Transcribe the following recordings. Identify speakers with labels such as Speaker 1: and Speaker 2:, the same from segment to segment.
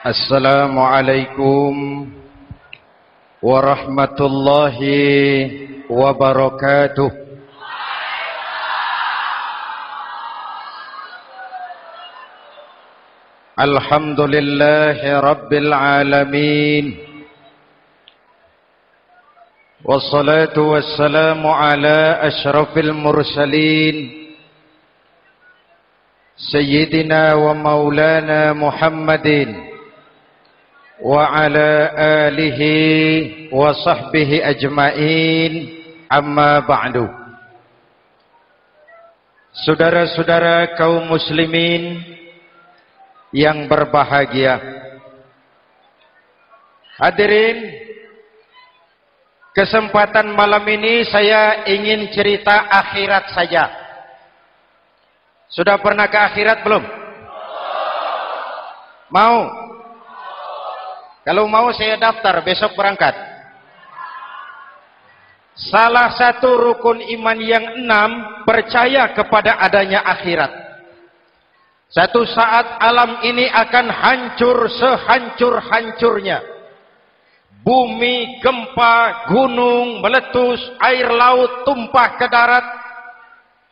Speaker 1: Assalamualaikum warahmatullahi wabarakatuh. Alhamdulillahi rabbil alamin. Wassalatu wassalamu ala asyrafil mursalin Sayyidina wa maulana Muhammadin wa ala alihi wa sahbihi ajma'in, amma ba'du. Saudara-saudara kaum muslimin yang berbahagia, hadirin, kesempatan malam ini saya ingin cerita akhirat saja. Sudah pernah ke akhirat belum? Mau? Kalau mau saya daftar, besok berangkat. Salah satu rukun iman yang 6, percaya kepada adanya akhirat. Satu saat alam ini akan hancur sehancur-hancurnya. Bumi, gempa, gunung, meletus, air laut tumpah ke darat.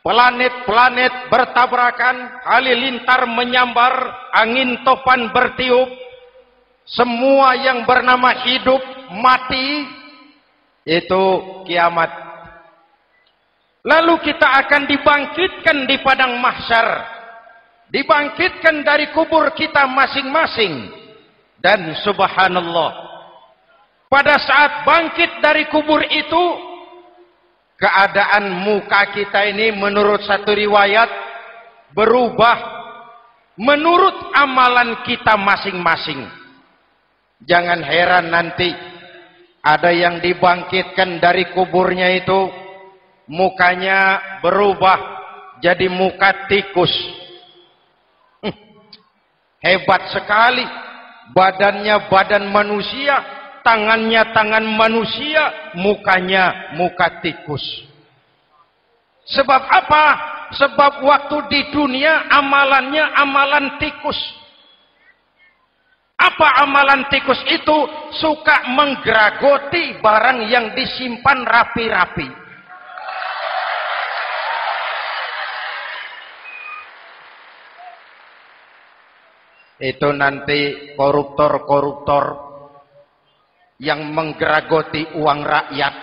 Speaker 1: Planet-planet bertabrakan, halilintar menyambar, angin topan bertiup. Semua yang bernama hidup mati, itu kiamat. Lalu kita akan dibangkitkan di padang mahsyar, dibangkitkan dari kubur kita masing-masing. Dan subhanallah, pada saat bangkit dari kubur itu, keadaan muka kita ini menurut satu riwayat berubah menurut amalan kita masing-masing. Jangan heran nanti ada yang dibangkitkan dari kuburnya itu mukanya berubah jadi muka tikus. Hebat sekali, badannya badan manusia, tangannya tangan manusia, mukanya muka tikus. Sebab apa? Sebab waktu di dunia amalannya amalan tikus. Apa amalan tikus itu? Suka menggeragoti barang yang disimpan rapi-rapi. Itu nanti koruptor-koruptor yang menggeragoti uang rakyat,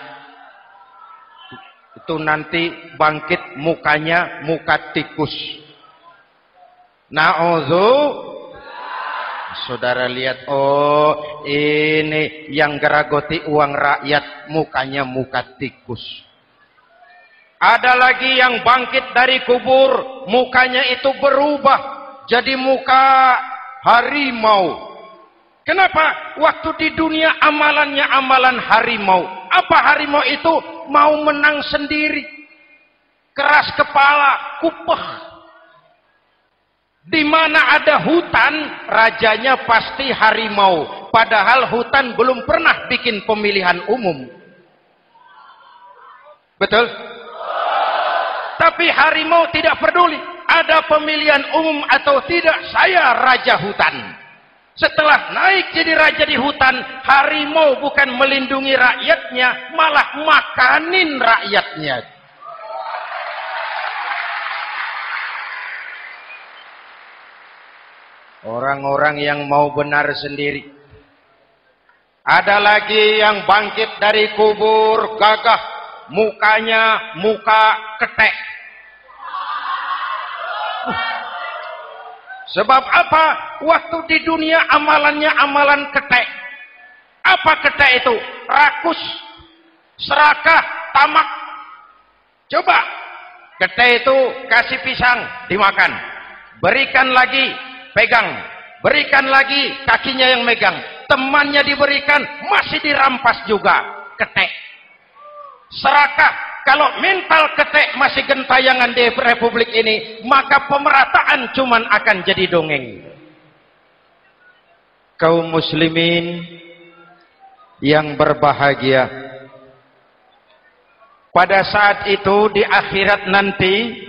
Speaker 1: itu nanti bangkit mukanya muka tikus. Saudara lihat, oh ini yang geragoti uang rakyat mukanya muka tikus. Ada lagi yang bangkit dari kubur, mukanya itu berubah jadi muka harimau. Kenapa? Waktu di dunia amalannya amalan harimau. Apa harimau itu? Mau menang sendiri, keras kepala, kupeh. Di mana ada hutan, rajanya pasti harimau. Padahal hutan belum pernah bikin pemilihan umum. Betul? Tapi harimau tidak peduli. Ada pemilihan umum atau tidak, saya raja hutan. Setelah naik jadi raja di hutan, harimau bukan melindungi rakyatnya, malah makanin rakyatnya. Orang-orang yang mau benar sendiri. Ada lagi yang bangkit dari kubur gagah, mukanya muka ketek. Sebab apa? Waktu di dunia amalannya amalan ketek. Apa ketek itu? Rakus, serakah, tamak. Coba, ketek itu kasih pisang, dimakan. Berikan lagi, pegang. Berikan lagi, kakinya yang megang. Temannya diberikan, masih dirampas juga. Ketek. Serakah. Kalau mental ketek masih gentayangan di republik ini, maka pemerataan cuman akan jadi dongeng. Kaum muslimin yang berbahagia, pada saat itu di akhirat nanti,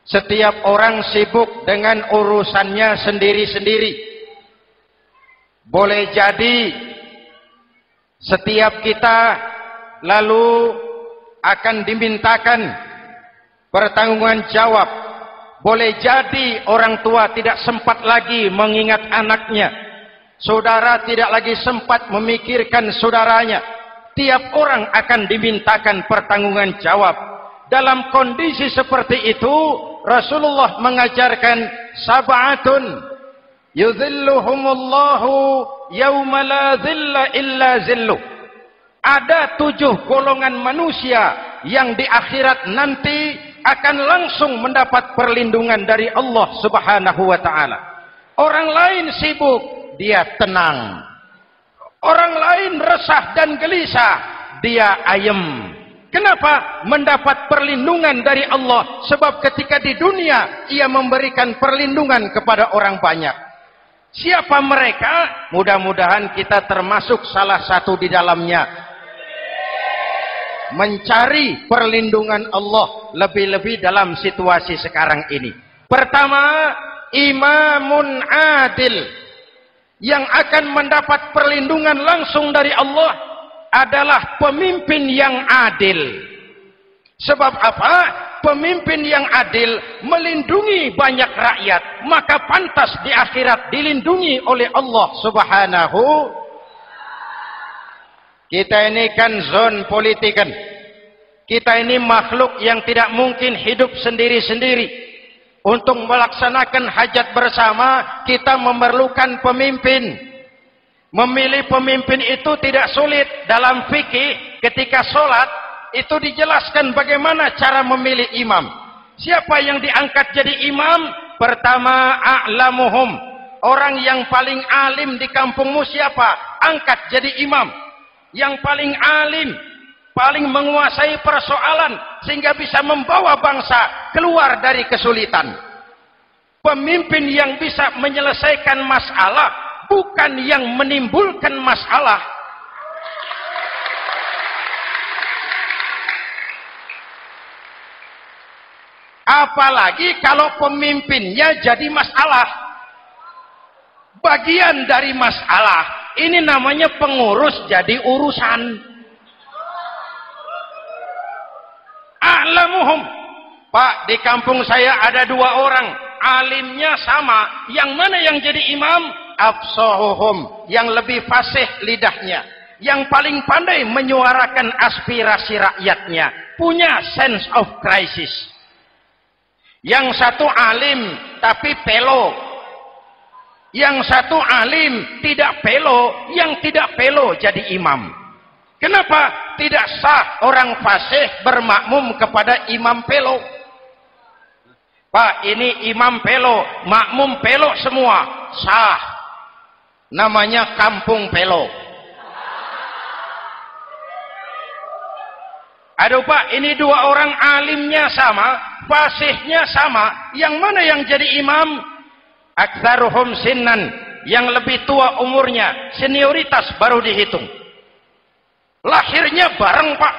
Speaker 1: setiap orang sibuk dengan urusannya sendiri-sendiri. boleh jadi setiap kita lalu akan dimintakan pertanggungjawaban jawab. Boleh jadi orang tua tidak sempat lagi mengingat anaknya, saudara tidak lagi sempat memikirkan saudaranya. Tiap orang akan dimintakan pertanggungjawaban jawab. Dalam kondisi seperti itu, Rasulullah mengajarkan sab'atun yudhilluhumullahu yawma la dhilla illa zilluh. Ada 7 golongan manusia yang di akhirat nanti akan langsung mendapat perlindungan dari Allah Subhanahu wa taala. Orang lain sibuk, dia tenang. Orang lain resah dan gelisah, dia ayem. Kenapa? Mendapat perlindungan dari Allah. Sebab ketika di dunia ia memberikan perlindungan kepada orang banyak. Siapa mereka? Mudah-mudahan kita termasuk salah satu di dalamnya. Mencari perlindungan Allah lebih-lebih dalam situasi sekarang ini. Pertama, imamun adil yang akan mendapat perlindungan langsung dari Allah adalah pemimpin yang adil. Sebab apa? Pemimpin yang adil melindungi banyak rakyat, maka pantas di akhirat dilindungi oleh Allah Subhanahu. Kita ini kan zon politikan. Kita ini makhluk yang tidak mungkin hidup sendiri-sendiri. Untuk melaksanakan hajat bersama, kita memerlukan pemimpin. Memilih pemimpin itu tidak sulit. Dalam fikih, ketika sholat, itu dijelaskan bagaimana cara memilih imam. Siapa yang diangkat jadi imam? Pertama, a'lamuhum. Orang yang paling alim di kampungmu siapa? Angkat jadi imam. Yang paling alim, paling menguasai persoalan, sehingga bisa membawa bangsa keluar dari kesulitan. Pemimpin yang bisa menyelesaikan masalah, bukan yang menimbulkan masalah. Apalagi kalau pemimpinnya jadi masalah. Bagian dari masalah. Ini namanya pengurus jadi urusan. A'lamuhum. Pak, di kampung saya ada 2 orang. Alimnya sama. Yang mana yang jadi imam? Afsahuhum. Yang lebih fasih lidahnya. Yang paling pandai menyuarakan aspirasi rakyatnya. Punya sense of crisis. Yang satu alim tapi pelo. Yang satu alim tidak pelo. Yang tidak pelo jadi imam. Kenapa? Tidak sah orang fasih bermakmum kepada imam pelo. Pak, ini imam pelo, makmum pelo semua. Sah. Namanya kampung pelo. Aduh Pak, ini 2 orang alimnya sama, fasihnya sama. Yang mana yang jadi imam? Aktsaruhum sinnan, yang lebih tua umurnya, senioritas baru dihitung. Lahirnya bareng Pak.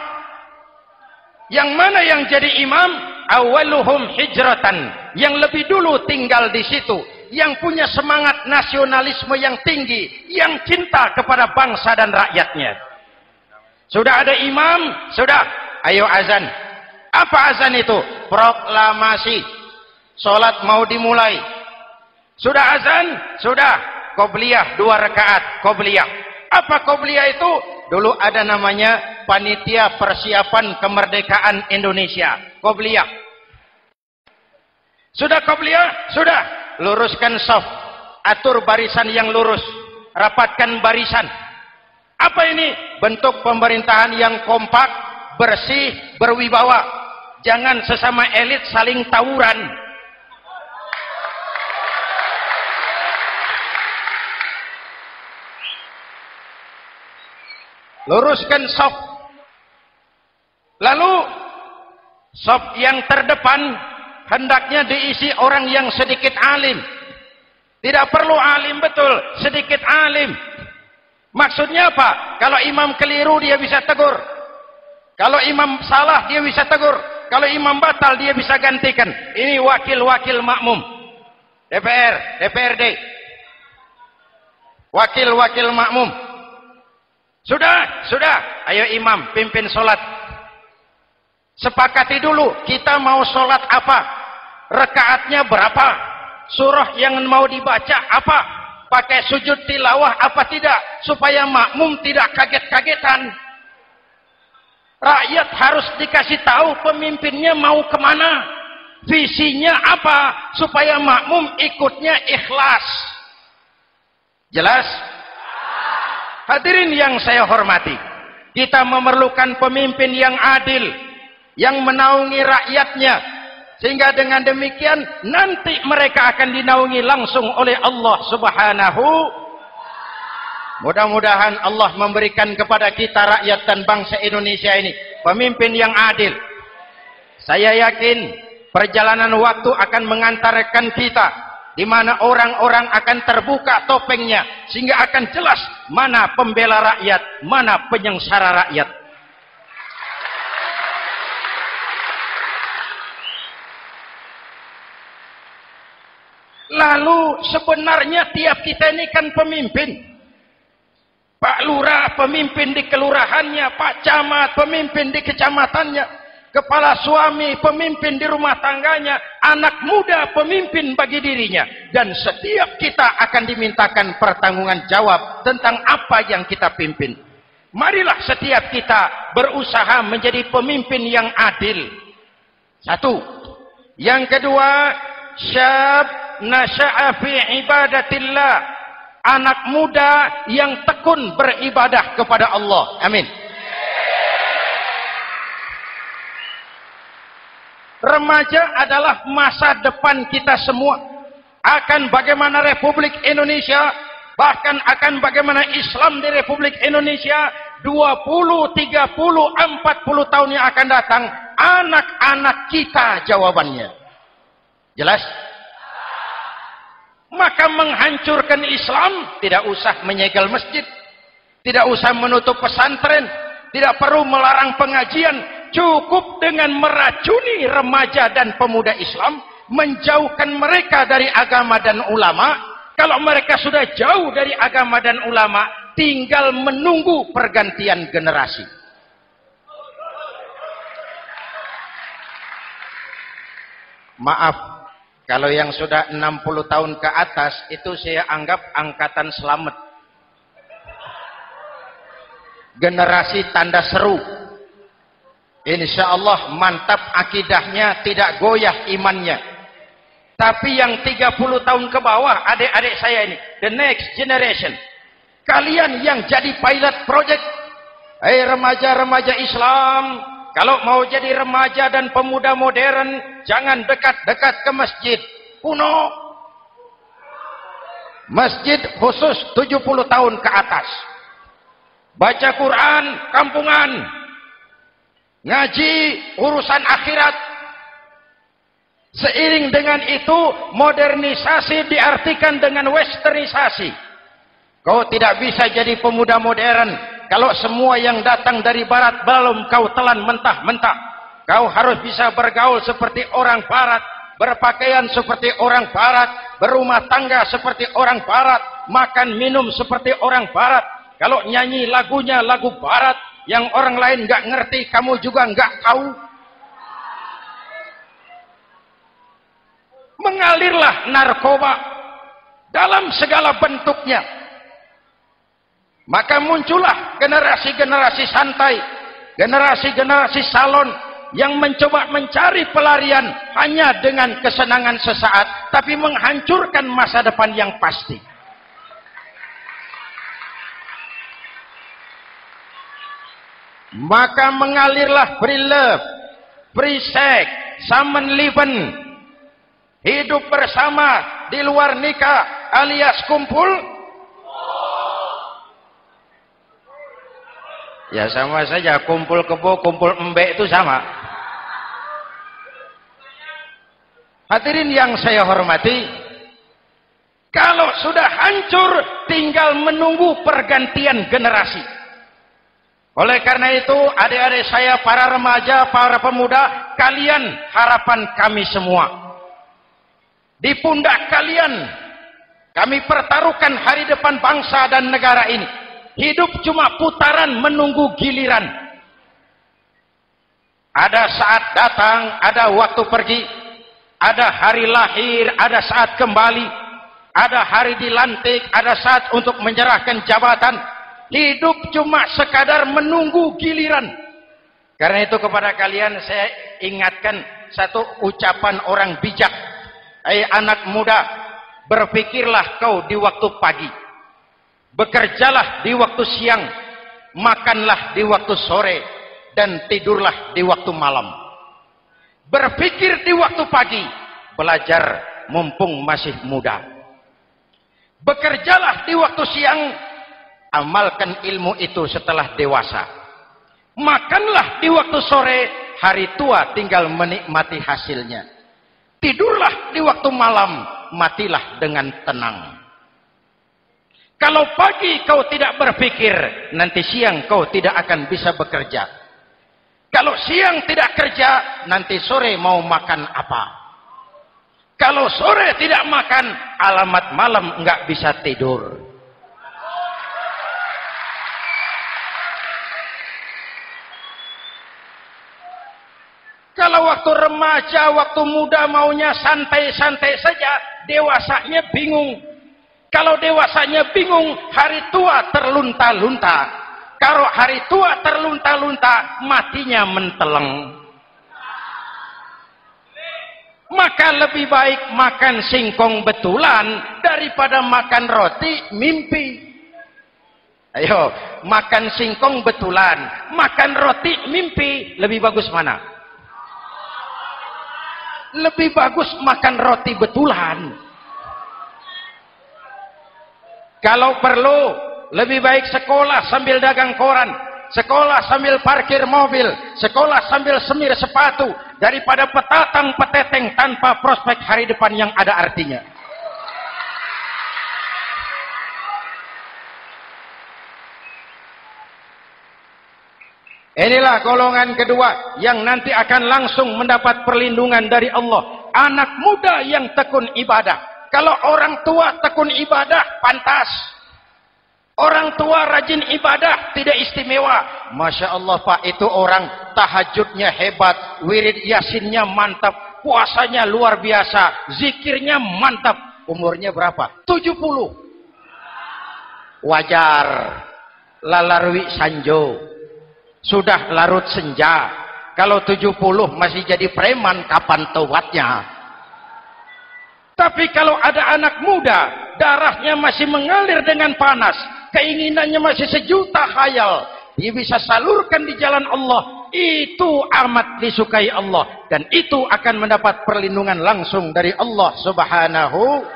Speaker 1: Yang mana yang jadi imam? Awaluhum hijratan, yang lebih dulu tinggal di situ, yang punya semangat nasionalisme yang tinggi, yang cinta kepada bangsa dan rakyatnya. Sudah ada imam? Sudah. Ayo azan. Apa azan itu? Proklamasi. Salat mau dimulai. Sudah azan? Sudah. Qobliyah 2 rakaat. Qobliyah. Apa qobliyah itu? Dulu ada namanya Panitia Persiapan Kemerdekaan Indonesia. Qobliyah. Sudah qobliyah? Sudah. Luruskan shaf. Atur barisan yang lurus. Rapatkan barisan. Apa ini? Bentuk pemerintahan yang kompak, bersih, berwibawa. Jangan sesama elit saling tawuran. Luruskan shaf. Lalu shaf yang terdepan hendaknya diisi orang yang sedikit alim. Tidak perlu alim betul, sedikit alim. Maksudnya apa? Kalau imam keliru dia bisa tegur. Kalau imam salah dia bisa tegur. Kalau imam batal dia bisa gantikan. Ini wakil-wakil makmum. DPR, DPRD. Wakil-wakil makmum. Sudah. Ayo imam, pimpin sholat. Sepakati dulu, kita mau sholat apa? Rakaatnya berapa? Surah yang mau dibaca apa? Pakai sujud tilawah apa tidak? Supaya makmum tidak kaget-kagetan. Rakyat harus dikasih tahu pemimpinnya mau kemana. Visinya apa? Supaya makmum ikutnya ikhlas. Jelas? Hadirin yang saya hormati, kita memerlukan pemimpin yang adil, yang menaungi rakyatnya, sehingga dengan demikian nanti mereka akan dinaungi langsung oleh Allah Subhanahu. Mudah-mudahan Allah memberikan kepada kita rakyat dan bangsa Indonesia ini pemimpin yang adil. Saya yakin perjalanan waktu akan mengantarkan kita di mana orang-orang akan terbuka topengnya, sehingga akan jelas mana pembela rakyat, mana penyengsara rakyat. Lalu sebenarnya tiap kita ini kan pemimpin. Pak Lurah pemimpin di kelurahannya, Pak Camat pemimpin di kecamatannya, kepala suami pemimpin di rumah tangganya, anak muda pemimpin bagi dirinya, dan setiap kita akan dimintakan pertanggungan jawab tentang apa yang kita pimpin. Marilah setiap kita berusaha menjadi pemimpin yang adil. Satu. Yang kedua, syab nasya'a fi ibadatillah, anak muda yang tekun beribadah kepada Allah. Amin. Remaja adalah masa depan kita semua. Akan bagaimana Republik Indonesia, bahkan akan bagaimana Islam di Republik Indonesia 20, 30, 40 tahun yang akan datang, anak-anak kita jawabannya. Jelas? Maka menghancurkan Islam tidak usah menyegel masjid, tidak usah menutup pesantren, tidak perlu melarang pengajian, cukup dengan meracuni remaja dan pemuda Islam, menjauhkan mereka dari agama dan ulama. Kalau mereka sudah jauh dari agama dan ulama, tinggal menunggu pergantian generasi. Maaf, kalau yang sudah 60 tahun ke atas, itu saya anggap angkatan selamat. Generasi tanda seru. Insya Allah mantap akidahnya, tidak goyah imannya. Tapi yang 30 tahun ke bawah, adik-adik saya ini, the next generation. Kalian yang jadi pilot project. Remaja-remaja Islam, kalau mau jadi remaja dan pemuda modern, jangan dekat-dekat ke masjid kuno. Masjid khusus 70 tahun ke atas. Baca Quran kampungan. Ngaji urusan akhirat. Seiring dengan itu, modernisasi diartikan dengan westernisasi. Kau tidak bisa jadi pemuda modern kalau semua yang datang dari barat belum kau telan mentah-mentah. Kau harus bisa bergaul seperti orang barat, berpakaian seperti orang barat, berumah tangga seperti orang barat, makan minum seperti orang barat. Kalau nyanyi lagunya lagu barat yang orang lain nggak ngerti, kamu juga nggak tahu. Mengalirlah narkoba dalam segala bentuknya. Maka muncullah generasi-generasi santai, generasi-generasi salon yang mencoba mencari pelarian hanya dengan kesenangan sesaat, tapi menghancurkan masa depan yang pasti. Maka mengalirlah free love, free sex, Samenleben, hidup bersama di luar nikah alias kumpul. Ya sama saja, kumpul kebo, kumpul embek itu sama. Hadirin yang saya hormati, kalau sudah hancur tinggal menunggu pergantian generasi. Oleh karena itu, adik-adik saya, para remaja, para pemuda, kalian harapan kami semua. Di pundak kalian Kami pertaruhkan hari depan bangsa dan negara ini. Hidup cuma putaran menunggu giliran. Ada saat datang, ada waktu pergi. Ada hari lahir, ada saat kembali. Ada hari dilantik, ada saat untuk menyerahkan jabatan. Hidup cuma sekadar menunggu giliran. Karena itu kepada kalian saya ingatkan satu ucapan orang bijak. Hai anak muda, berpikirlah kau di waktu pagi. Bekerjalah di waktu siang. Makanlah di waktu sore. Dan tidurlah di waktu malam. Berpikir di waktu pagi. Belajar mumpung masih muda. Bekerjalah di waktu siang. Amalkan ilmu itu setelah dewasa. Makanlah di waktu sore. Hari tua tinggal menikmati hasilnya. Tidurlah di waktu malam. Matilah dengan tenang. Kalau pagi kau tidak berpikir, nanti siang kau tidak akan bisa bekerja. Kalau siang tidak kerja, nanti sore mau makan apa? Kalau sore tidak makan, alamat malam nggak bisa tidur. Kalau waktu remaja, waktu muda maunya santai-santai saja, dewasanya bingung. Kalau dewasanya bingung, hari tua terlunta-lunta. Kalau hari tua terlunta-lunta, matinya menteleng. Maka lebih baik makan singkong betulan daripada makan roti mimpi. Ayo, makan singkong betulan, makan roti mimpi, lebih bagus mana? Lebih bagus makan roti betulan. Kalau perlu, lebih baik sekolah sambil dagang koran, sekolah sambil parkir mobil, sekolah sambil semir sepatu, daripada petatang peteteng tanpa prospek hari depan yang ada artinya. Inilah golongan kedua yang nanti akan langsung mendapat perlindungan dari Allah. Anak muda yang tekun ibadah. Kalau orang tua tekun ibadah, pantas. Orang tua rajin ibadah, tidak istimewa. Masya Allah Pak, itu orang tahajudnya hebat, wirid yasinnya mantap, puasanya luar biasa, zikirnya mantap. Umurnya berapa? 70. Wajar. Lalarwi sanjo. Sudah larut senja. Kalau 70 masih jadi preman, kapan tobatnya? Tapi kalau ada anak muda, darahnya masih mengalir dengan panas, keinginannya masih sejuta khayal, dia bisa salurkan di jalan Allah, itu amat disukai Allah, dan itu akan mendapat perlindungan langsung dari Allah Subhanahu.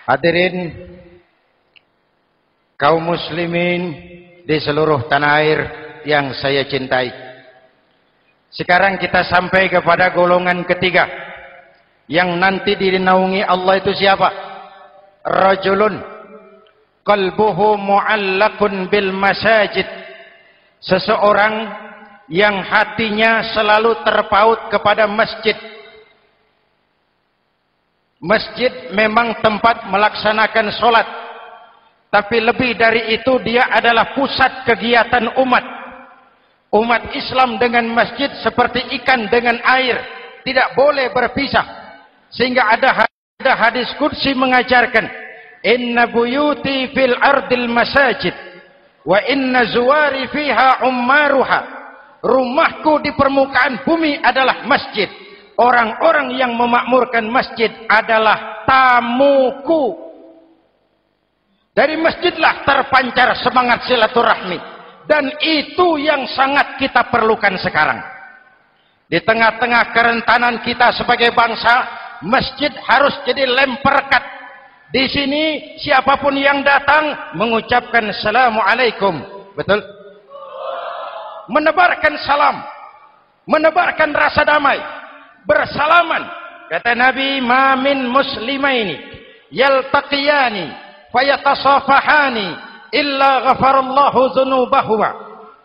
Speaker 1: Hadirin kaum muslimin di seluruh tanah air yang saya cintai, sekarang kita sampai kepada golongan ketiga yang nanti dinaungi Allah. Itu siapa? Rajulun qalbuhu mu'allakun bil masajid. Seseorang yang hatinya selalu terpaut kepada masjid. Masjid memang tempat melaksanakan sholat, tapi lebih dari itu dia adalah pusat kegiatan umat. Umat Islam dengan masjid seperti ikan dengan air, tidak boleh berpisah. Sehingga ada hadis qudsi mengajarkan, inna buyuti fil ardil masajid wa inna zuwari fiha ummaruha. Rumahku di permukaan bumi adalah masjid. Orang-orang yang memakmurkan masjid adalah tamuku. Dari masjidlah terpancar semangat silaturahmi, dan itu yang sangat kita perlukan sekarang. Di tengah-tengah kerentanan kita sebagai bangsa, masjid harus jadi lem perekat. Di sini siapapun yang datang mengucapkan assalamualaikum, betul? Menebarkan salam, menebarkan rasa damai, bersalaman. Kata Nabi, ma min muslimaini yaltaqiyani fayatasafahani illa ghafarallahu dzunubahuma.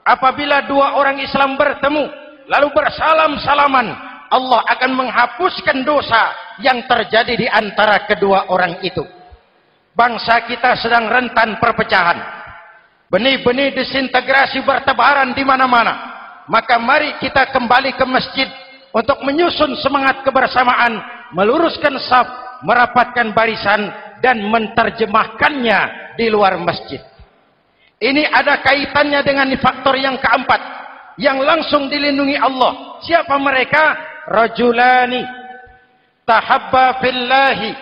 Speaker 1: Apabila dua orang Islam bertemu lalu bersalam-salaman, Allah akan menghapuskan dosa yang terjadi di antara kedua orang itu. Bangsa kita sedang rentan perpecahan. Benih-benih disintegrasi bertebaran di mana-mana. Maka mari kita kembali ke masjid untuk menyusun semangat kebersamaan, meluruskan saf, merapatkan barisan, dan menerjemahkannya di luar masjid. Ini ada kaitannya dengan faktor yang keempat, yang langsung dilindungi Allah. Siapa mereka? Rajulani tahabba fillahi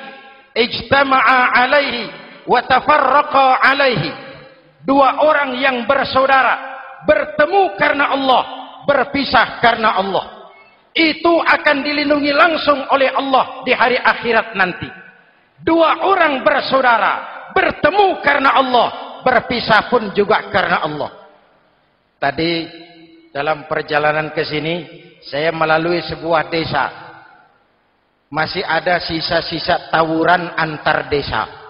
Speaker 1: ijtama'a alaihi wa tafarraqa alaihi. Dua orang yang bersaudara, bertemu karena Allah, berpisah karena Allah. Itu akan dilindungi langsung oleh Allah di hari akhirat nanti. Dua orang bersaudara, bertemu karena Allah, berpisah pun juga karena Allah. Tadi dalam perjalanan ke sini, saya melalui sebuah desa. Masih ada sisa-sisa tawuran antar desa.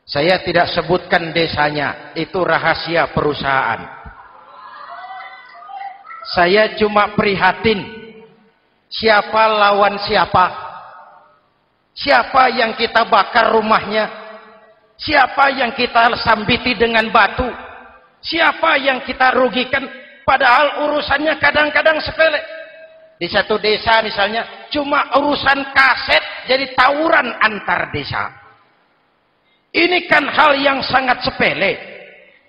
Speaker 1: Saya tidak sebutkan desanya, itu rahasia perusahaan. Saya cuma prihatin, siapa lawan siapa? Siapa yang kita bakar rumahnya? Siapa yang kita sambiti dengan batu? Siapa yang kita rugikan? Padahal urusannya kadang-kadang sepele. Di satu desa misalnya, cuma urusan kaset jadi tawuran antar desa. Ini kan hal yang sangat sepele.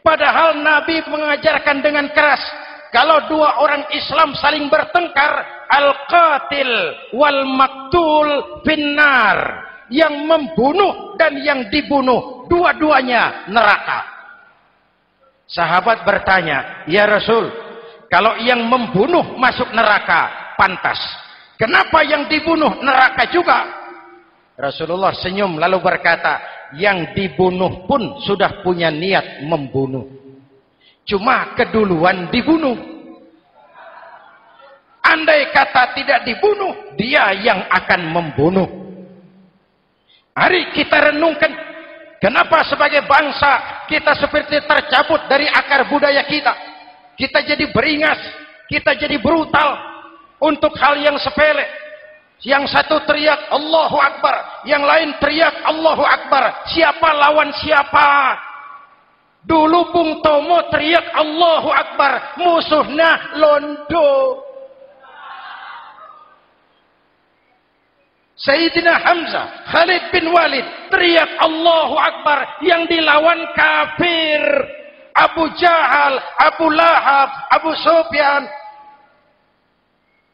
Speaker 1: Padahal Nabi mengajarkan dengan keras, kalau dua orang Islam saling bertengkar, al-qatil wal maktul finnar. Yang membunuh dan yang dibunuh, dua-duanya neraka. Sahabat bertanya, ya Rasul, kalau yang membunuh masuk neraka, pantas. Kenapa yang dibunuh neraka juga? Rasulullah senyum lalu berkata, yang dibunuh pun sudah punya niat membunuh. Cuma keduluan dibunuh. Andai kata tidak dibunuh, dia yang akan membunuh. Mari kita renungkan, kenapa sebagai bangsa kita seperti tercabut dari akar budaya kita. Kita jadi beringas, kita jadi brutal untuk hal yang sepele. Yang satu teriak Allahu Akbar, yang lain teriak Allahu Akbar. Siapa lawan siapa? Dulu Bung Tomo teriak Allahu Akbar, musuhnya londo. Sayyidina Hamzah, Khalid bin Walid teriak Allahu Akbar, yang dilawan kafir. Abu Jahal, Abu Lahab, Abu Sufyan.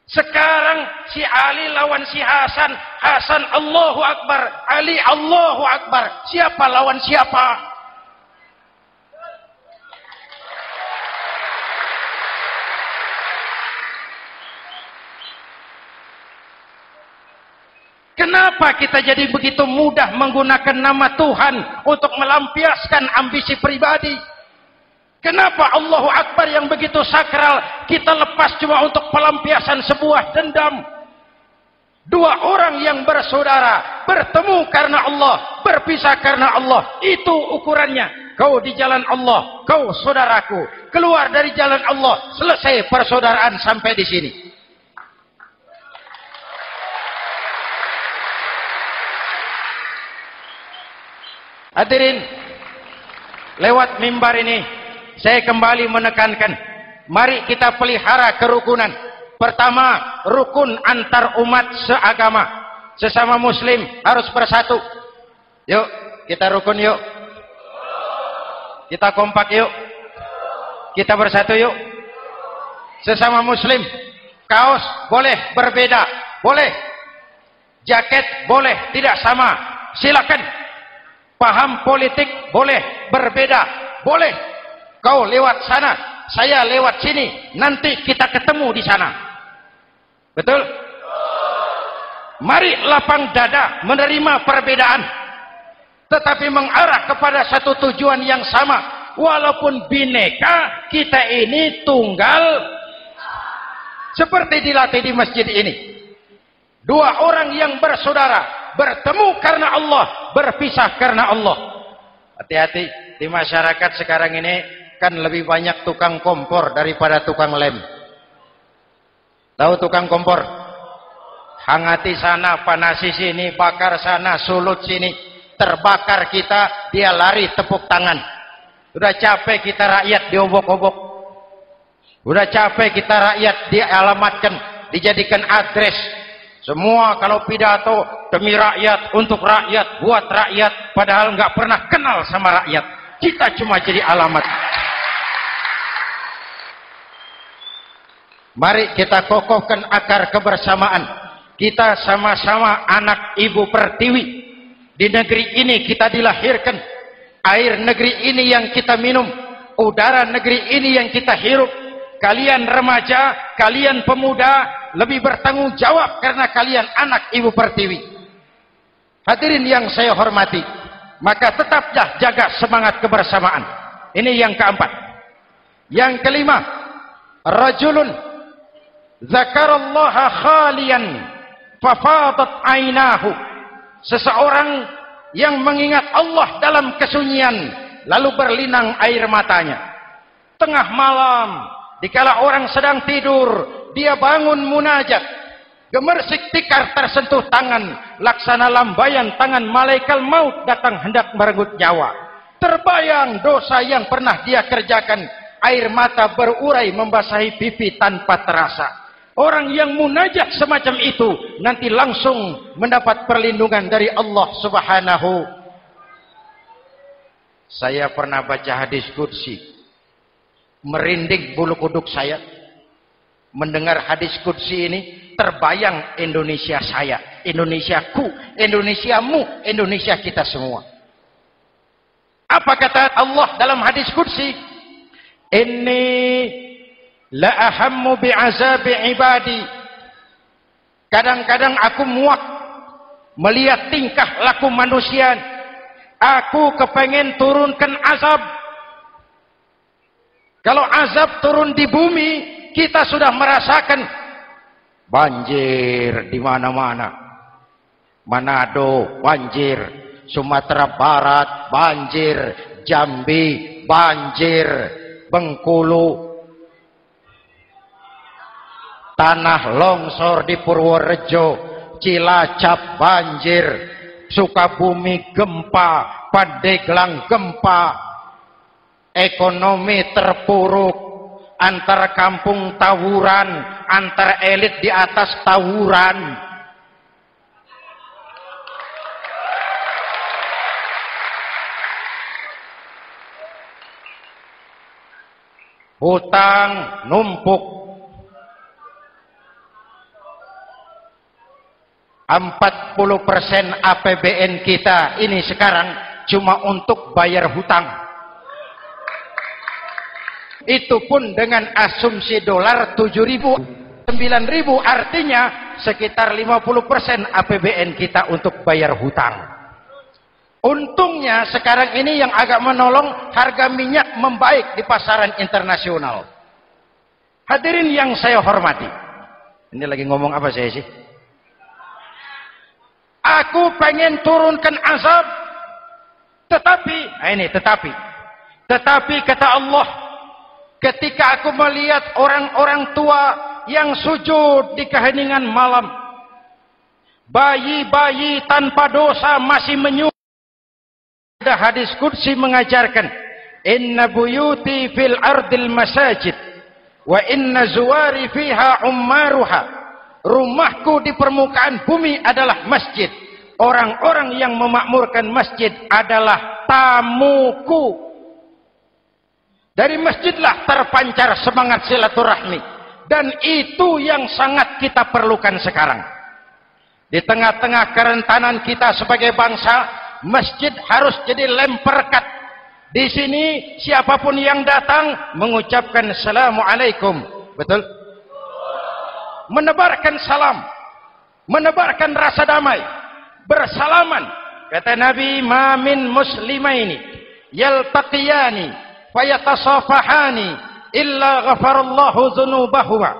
Speaker 1: Sekarang si Ali lawan si Hasan, Hasan Allahu Akbar, Ali Allahu Akbar. Siapa lawan siapa? Kenapa kita jadi begitu mudah menggunakan nama Tuhan untuk melampiaskan ambisi pribadi? Kenapa Allahu Akbar yang begitu sakral kita lepas cuma untuk pelampiasan sebuah dendam? Dua orang yang bersaudara, bertemu karena Allah, berpisah karena Allah. Itu ukurannya. Kau di jalan Allah, kau saudaraku. Keluar dari jalan Allah, selesai persaudaraan sampai di sini. Hadirin, lewat mimbar ini saya kembali menekankan, mari kita pelihara kerukunan. Pertama, rukun antar umat seagama. Sesama muslim harus bersatu. Yuk, kita rukun yuk. Kita kompak yuk. Kita bersatu yuk. Sesama muslim, kaos boleh berbeda, boleh. Jaket boleh tidak sama, silakan. Paham politik boleh berbeda, boleh. Kau lewat sana, saya lewat sini, nanti kita ketemu di sana. Betul? Mari lapang dada menerima perbedaan, tetapi mengarah kepada satu tujuan yang sama. Walaupun bineka, kita ini tunggal. Seperti dilatih di masjid ini. Dua orang yang bersaudara, bertemu karena Allah, berpisah karena Allah. Hati-hati, di masyarakat sekarang ini kan lebih banyak tukang kompor daripada tukang lem. Tahu tukang kompor? hangati sana, panasi sini, bakar sana, sulut sini, terbakar kita, dia lari tepuk tangan. Udah capek kita rakyat diobok-obok, udah capek kita rakyat dialamatkan, dijadikan address. Semua kalau pidato demi rakyat, untuk rakyat, buat rakyat, padahal nggak pernah kenal sama rakyat. Kita cuma jadi alamat. Mari kita kokohkan akar kebersamaan. Kita sama-sama anak Ibu Pertiwi. Di negeri ini kita dilahirkan. Air negeri ini yang kita minum. Udara negeri ini yang kita hirup. Kalian remaja, kalian pemuda, lebih bertanggung jawab karena kalian anak Ibu Pertiwi. Hadirin yang saya hormati, maka tetaplah jaga semangat kebersamaan. Ini yang keempat. Yang kelima, rajulun zakarallaha khalian fafadat ainahu. Seseorang yang mengingat Allah dalam kesunyian lalu berlinang air matanya. Tengah malam, dikala orang sedang tidur, dia bangun munajat. Gemersik tikar tersentuh tangan, laksana lambaian tangan malaikat maut datang hendak merenggut nyawa. Terbayang dosa yang pernah dia kerjakan, air mata berurai membasahi pipi tanpa terasa. Orang yang munajat semacam itu nanti langsung mendapat perlindungan dari Allah Subhanahu. Saya pernah baca hadis qudsi, merinding bulu kuduk saya mendengar hadis qudsi ini. Terbayang Indonesia saya, Indonesiaku, Indonesiamu, Indonesia kita semua. Apa kata Allah dalam hadis qudsi? Inni la ahammu bi'azabi ibadi. Kadang-kadang aku muak melihat tingkah laku manusia. Aku kepengen turunkan azab. Kalau azab turun di bumi, kita sudah merasakan banjir di mana-mana. Manado banjir, Sumatera Barat banjir, Jambi banjir, Bengkulu, tanah longsor di Purworejo, Cilacap banjir, Sukabumi gempa, Pandeglang gempa, ekonomi terpuruk, antar kampung tawuran, antar elit di atas tawuran. Hutang numpuk. 40% APBN kita ini sekarang cuma untuk bayar hutang. Itu pun dengan asumsi dolar 7.000, 9.000, artinya sekitar 50% APBN kita untuk bayar hutang. Untungnya sekarang ini yang agak menolong, harga minyak membaik di pasaran internasional. Hadirin yang saya hormati, ini lagi ngomong apa saya sih? Aku pengen turunkan azab, tetapi kata Allah, ketika aku melihat orang-orang tua yang sujud di keheningan malam, bayi-bayi tanpa dosa masih menyujud. Ada hadis qudsi mengajarkan, inna buyuti fil ardil masajid wa inna zuwari fiha ummaruha. Rumahku di permukaan bumi adalah masjid. Orang-orang yang memakmurkan masjid adalah tamuku. Dari masjidlah terpancar semangat silaturahmi. Dan itu yang sangat kita perlukan sekarang. Di tengah-tengah kerentanan kita sebagai bangsa, masjid harus jadi lem perekat. Di sini siapapun yang datang mengucapkan assalamualaikum. Betul? Menebarkan salam, menebarkan rasa damai, bersalaman. Kata Nabi, ma min muslimaini yaltaqiyani fayatasafahani illa ghafarallahu dzunubahuma.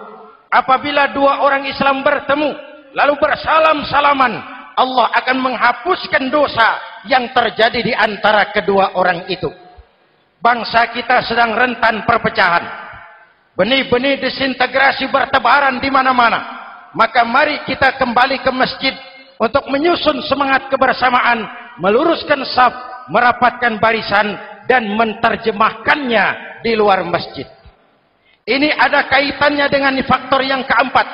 Speaker 1: Apabila dua orang Islam bertemu lalu bersalam-salaman, Allah akan menghapuskan dosa yang terjadi di antara kedua orang itu. Bangsa kita sedang rentan perpecahan. Benih-benih disintegrasi bertebaran di mana-mana. Maka mari kita kembali ke masjid untuk menyusun semangat kebersamaan, meluruskan saf, merapatkan barisan, dan menerjemahkannya di luar masjid. Ini ada kaitannya dengan faktor yang keempat,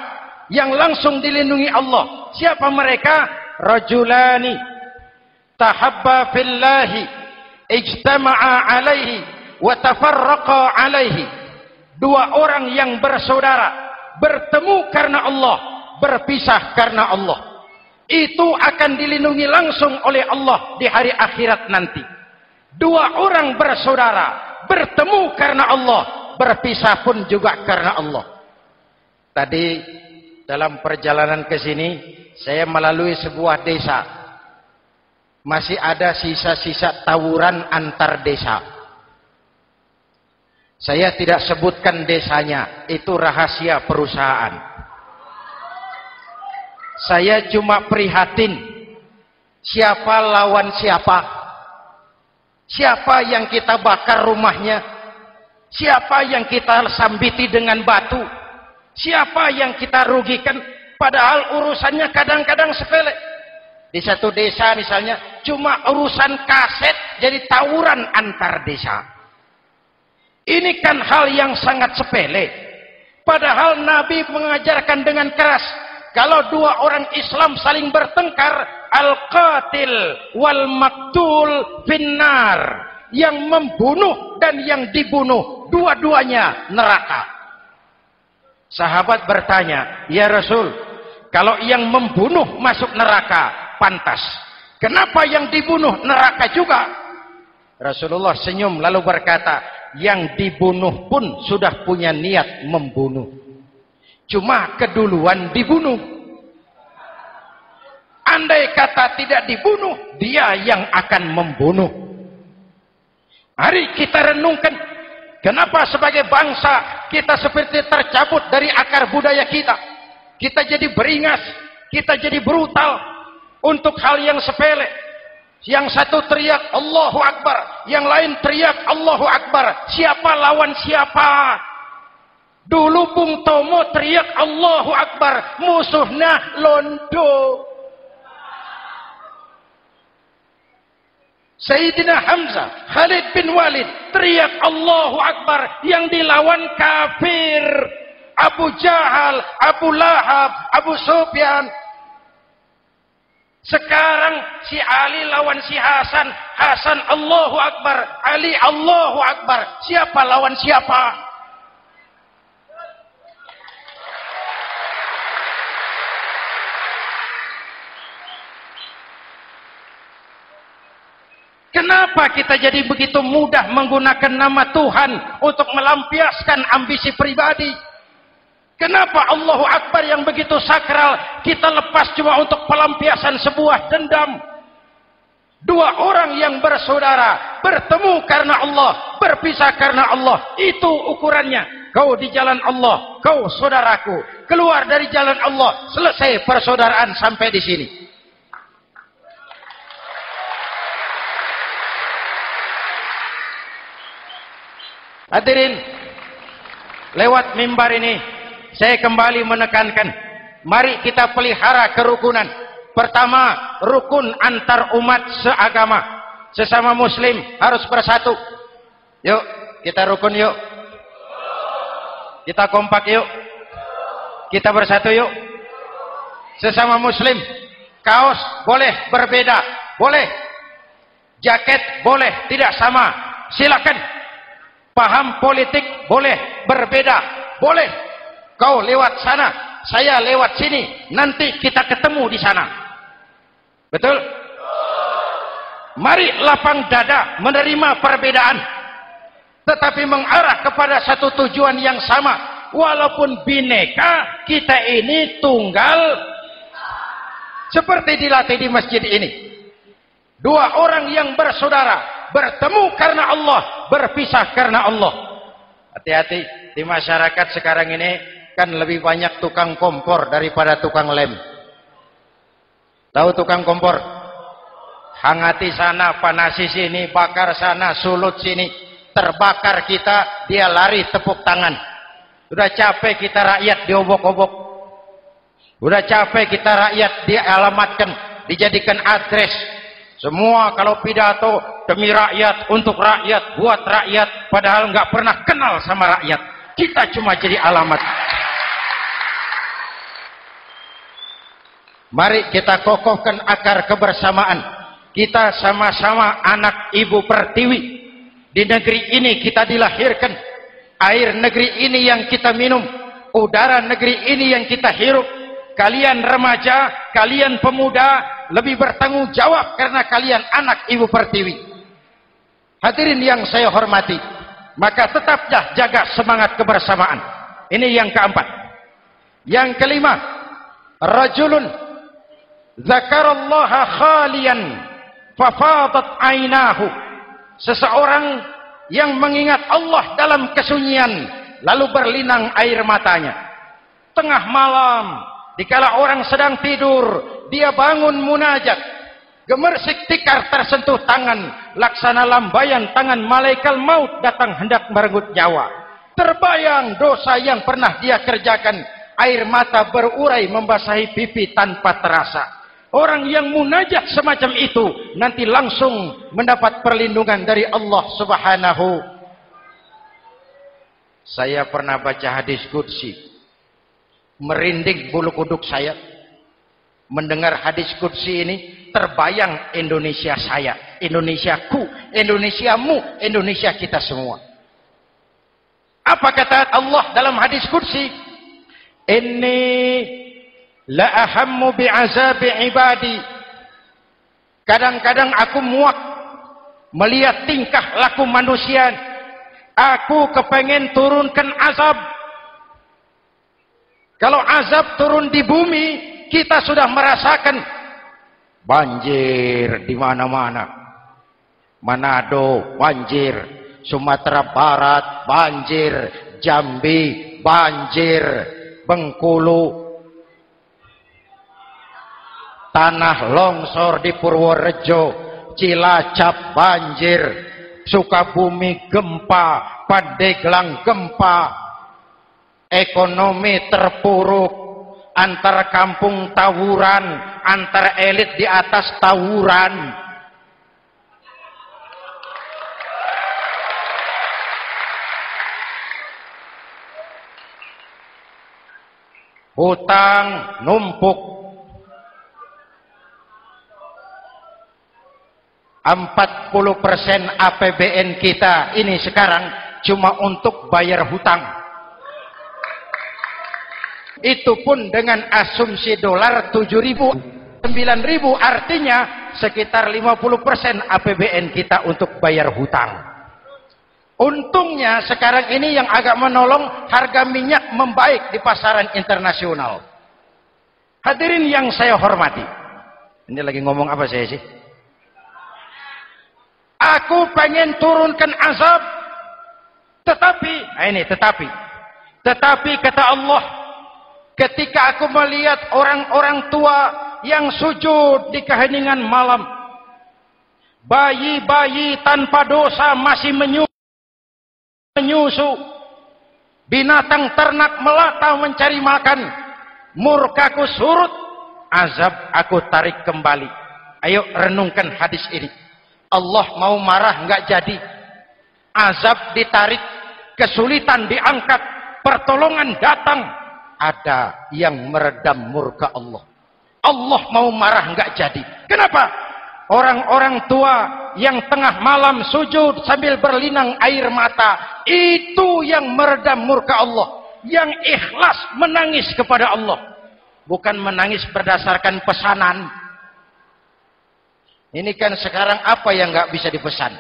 Speaker 1: yang langsung dilindungi Allah. Siapa mereka? Rajulani tahabba fillahi ijtama'a alaihi wa tafarraqa alaihi. Dua orang yang bersaudara, bertemu karena Allah, berpisah karena Allah. Itu akan dilindungi langsung oleh Allah di hari akhirat nanti. Dua orang bersaudara, bertemu karena Allah, berpisah pun juga karena Allah. Tadi dalam perjalanan ke sini, saya melalui sebuah desa. Masih ada sisa-sisa tawuran antar desa. Saya tidak sebutkan desanya, itu rahasia perusahaan. Saya cuma prihatin, siapa lawan siapa, siapa yang kita bakar rumahnya, siapa yang kita sambiti dengan batu, siapa yang kita rugikan, padahal urusannya kadang-kadang sepele. Di satu desa misalnya, cuma urusan kaset jadi tawuran antar desa. Ini kan hal yang sangat sepele. Padahal Nabi mengajarkan dengan keras, kalau dua orang Islam saling bertengkar, al-qatil wal maktul finnar. Yang membunuh dan yang dibunuh, dua-duanya neraka. Sahabat bertanya, ya Rasul, kalau yang membunuh masuk neraka, pantas. Kenapa yang dibunuh neraka juga? Rasulullah senyum lalu berkata, yang dibunuh pun sudah punya niat membunuh. Cuma keduluan dibunuh. Andai kata tidak dibunuh, dia yang akan membunuh. Mari kita renungkan, kenapa sebagai bangsa kita seperti tercabut dari akar budaya kita. Kita jadi beringas, kita jadi brutal untuk hal yang sepele. Yang satu teriak Allahu Akbar, yang lain teriak Allahu Akbar. Siapa lawan siapa? Dulu Bung Tomo teriak Allahu Akbar, musuhnya londo. Sayyidina Hamzah, Khalid bin Walid teriak Allahu Akbar, yang dilawan kafir. Abu Jahal, Abu Lahab, Abu Sufyan. Sekarang si Ali lawan si Hasan, Hasan Allahu Akbar, Ali Allahu Akbar. Siapa lawan siapa? Kenapa kita jadi begitu mudah menggunakan nama Tuhan untuk melampiaskan ambisi pribadi? Kenapa Allahu Akbar yang begitu sakral kita lepas cuma untuk pelampiasan sebuah dendam? Dua orang yang bersaudara, bertemu karena Allah, berpisah karena Allah. Itu ukurannya. Kau di jalan Allah, kau saudaraku. Keluar dari jalan Allah, selesai persaudaraan sampai di sini. Hadirin, lewat mimbar ini saya kembali menekankan, mari kita pelihara kerukunan. Pertama, rukun antar umat seagama, sesama muslim harus bersatu. Yuk, kita rukun yuk. Kita kompak yuk. Kita bersatu yuk. Sesama muslim, kaos boleh berbeda, boleh. Jaket boleh tidak sama, silakan. Paham politik boleh berbeda, boleh. Kau lewat sana, saya lewat sini, nanti kita ketemu di sana. Betul? Mari lapang dada menerima perbedaan, tetapi mengarah kepada satu tujuan yang sama. Walaupun bineka, kita ini tunggal. Seperti dilatih di masjid ini. Dua orang yang bersaudara, bertemu karena Allah, berpisah karena Allah. Hati-hati, di masyarakat sekarang ini kan lebih banyak tukang kompor daripada tukang lem. Tahu tukang kompor? Hangati sana, panasi sini, bakar sana, sulut sini. Terbakar kita, dia lari tepuk tangan. Sudah capek kita rakyat diobok-obok. Udah capek kita rakyat dialamatkan, dijadikan address. Semua kalau pidato demi rakyat, untuk rakyat, buat rakyat, padahal nggak pernah kenal sama rakyat. Kita cuma jadi alamat. Mari kita kokohkan akar kebersamaan. Kita sama-sama anak Ibu Pertiwi. Di negeri ini kita dilahirkan. Air negeri ini yang kita minum. Udara negeri ini yang kita hirup. Kalian remaja, kalian pemuda lebih bertanggung jawab karena kalian anak Ibu Pertiwi. Hadirin yang saya hormati, maka tetaplah jaga semangat kebersamaan. Ini yang keempat. Yang kelima, rajulun zakarallaha khalian fafadat ainahu. Seseorang yang mengingat Allah dalam kesunyian lalu berlinang air matanya. Tengah malam, dikala orang sedang tidur, dia bangun munajat. Gemersik tikar tersentuh tangan, laksana lambaian tangan malaikat maut datang hendak merenggut nyawa. Terbayang dosa yang pernah dia kerjakan, air mata berurai membasahi pipi tanpa terasa. Orang yang munajat semacam itu nanti langsung mendapat perlindungan dari Allah Subhanahu. Saya pernah baca hadis qudsi, merinding bulu kuduk saya mendengar hadis qudsi ini. Terbayang Indonesia saya, Indonesiaku, Indonesiamu, Indonesia kita semua. Apa kata Allah dalam hadis qudsi? Inni la ahammu bi'azabi ibadi. Kadang-kadang aku muak melihat tingkah laku manusia. Aku kepengen turunkan azab. Kalau azab turun di bumi, kita sudah merasakan banjir di mana-mana. Manado banjir, Sumatera Barat banjir, Jambi banjir, Bengkulu, tanah longsor di Purworejo, Cilacap banjir, Sukabumi gempa, Pandeglang gempa, ekonomi terpuruk, antar kampung tawuran, antar elit di atas tawuran. Hutang numpuk. 40% APBN kita ini sekarang cuma untuk bayar hutang. Itu pun dengan asumsi dolar 7.000, 9.000, artinya sekitar 50% APBN kita untuk bayar hutang. Untungnya sekarang ini yang agak menolong, harga minyak membaik di pasaran internasional. Hadirin yang saya hormati, ini lagi ngomong apa saya sih? Aku pengen turunkan azab, tetapi kata Allah, ketika aku melihat orang-orang tua yang sujud di keheningan malam, bayi-bayi tanpa dosa masih menyusu, binatang ternak melata mencari makan, murkaku surut, azab aku tarik kembali. Ayo renungkan hadis ini. Allah mau marah nggak jadi, azab ditarik, kesulitan diangkat, pertolongan datang, ada yang meredam murka Allah. Allah mau marah nggak jadi. Kenapa? Orang-orang tua yang tengah malam sujud sambil berlinang air mata, itu yang meredam murka Allah. Yang ikhlas menangis kepada Allah, bukan menangis berdasarkan pesanan. Ini kan sekarang apa yang nggak bisa dipesan?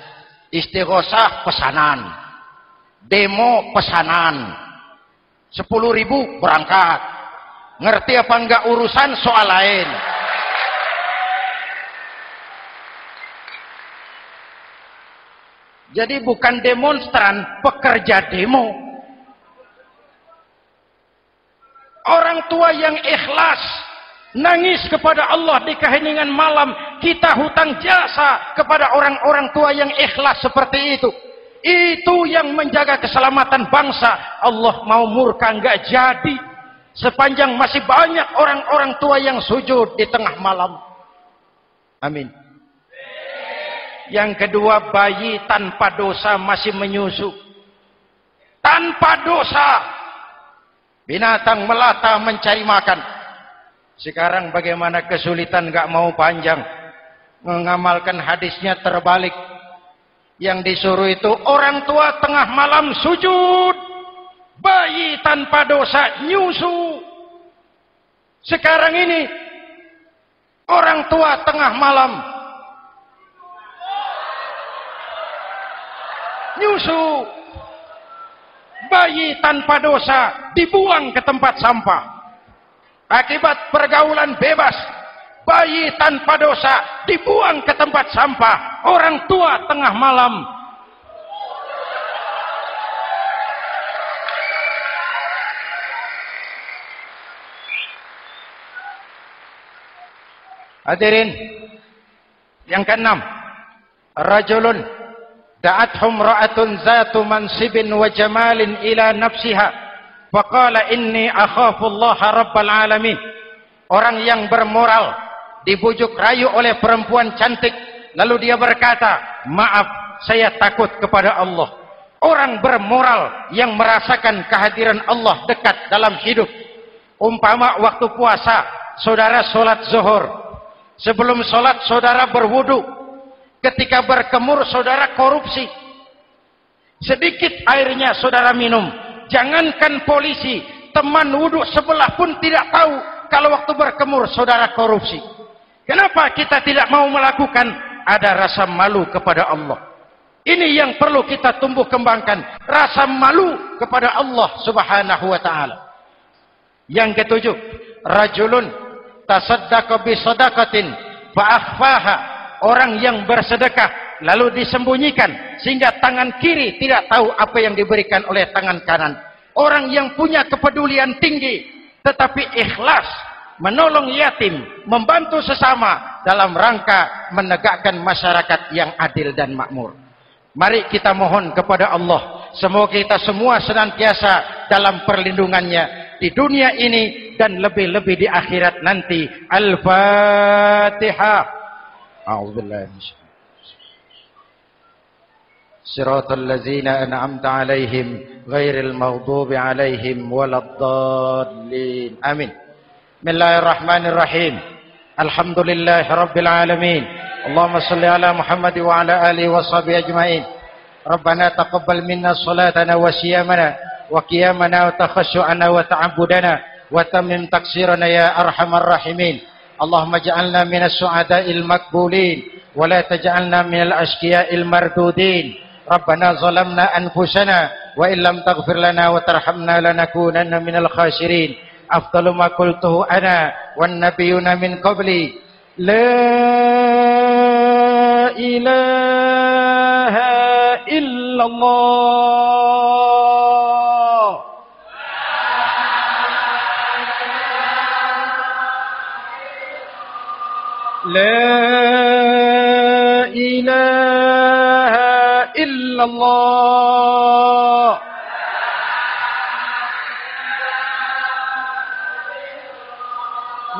Speaker 1: Istighosah pesanan, demo pesanan, 10.000 berangkat. Ngerti apa enggak urusan soal lain. Jadi bukan demonstran, pekerja demo. Orang tua yang ikhlas nangis kepada Allah di keheningan malam, kita hutang jasa kepada orang-orang tua yang ikhlas seperti itu. Itu yang menjaga keselamatan bangsa. Allah mau murka nggak jadi. sepanjang masih banyak orang-orang tua yang sujud di tengah malam. Amin. Yang kedua, bayi tanpa dosa masih menyusu. Tanpa dosa. Binatang melata mencari makan. Sekarang bagaimana kesulitan gak mau panjang. Mengamalkan hadisnya terbalik. Yang disuruh itu orang tua tengah malam sujud, bayi tanpa dosa nyusu. Sekarang ini orang tua tengah malam nyusu, bayi tanpa dosa dibuang ke tempat sampah. Akibat pergaulan bebas, bayi tanpa dosa dibuang ke tempat sampah. Orang tua tengah malam hadirin. Yang keenam, rajulun da'athum ra'atun zatu mansibin wa jamalin ila nafsiha faqala inni akhafu Allah rabbal alamin. Orang yang bermoral dibujuk rayu oleh perempuan cantik, lalu dia berkata, maaf, saya takut kepada Allah. Orang bermoral yang merasakan kehadiran Allah dekat dalam hidup. Umpama waktu puasa, saudara sholat zuhur. Sebelum sholat, saudara berwudu. Ketika berkemur, saudara korupsi. Sedikit airnya saudara minum. Jangankan polisi, teman wudu sebelah pun tidak tahu kalau waktu berkemur saudara korupsi. Kenapa kita tidak mau melakukan? Ada rasa malu kepada Allah. Ini yang perlu kita tumbuh kembangkan. Rasa malu kepada Allah subhanahu wa ta'ala. Yang ketujuh, rajulun tasaddaqa bi sadaqatin fa'akhfaha. Orang yang bersedekah lalu disembunyikan sehingga tangan kiri tidak tahu apa yang diberikan oleh tangan kanan. Orang yang punya kepedulian tinggi tetapi ikhlas menolong yatim, membantu sesama dalam rangka menegakkan masyarakat yang adil dan makmur. Mari kita mohon kepada Allah, semoga kita semua senantiasa dalam perlindungannya di dunia ini dan lebih-lebih di akhirat nanti. Al-Fatihah. A'udzubillahi Siratal ladzina an'amta 'alaihim ghairil maghdubi 'alaihim waladdallin. Amin. Bismillahirrahmanirrahim. Alhamdulillahirabbil alamin. Allahumma shalli ala Muhammad wa ala alihi wa sahbihi ajmain. Rabbana taqabbal minna salatana wa siyamana wa qiyamana wa takhashu'ana wa ta'abbudana wa tammim taksirana ya arhamar rahimin. Allahumma ja'alna minas su'ada'il maqbulin wa la taj'alna minal ashqiya'il mardudin. Rabbana zalamna anfusana wa illam taghfir lana wa tarhamna lanakunanna minal khasirin. Afdalu ma qultuhu ana wan nabiyuna min qabli la ilaha illallah. La ilaha illallah.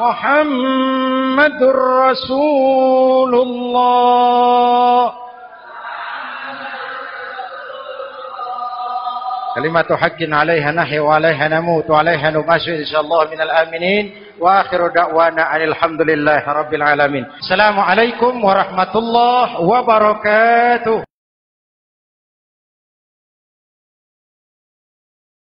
Speaker 1: Muhammadur Rasulullah. Kalimatu haqqin 'alaiha nahya wa 'alaiha namut wa 'alaiha numashu insyaallah minal aminin wa akhiru da'wana alhamdulillahi rabbil alamin. Assalamualaikum warahmatullahi wabarakatuh.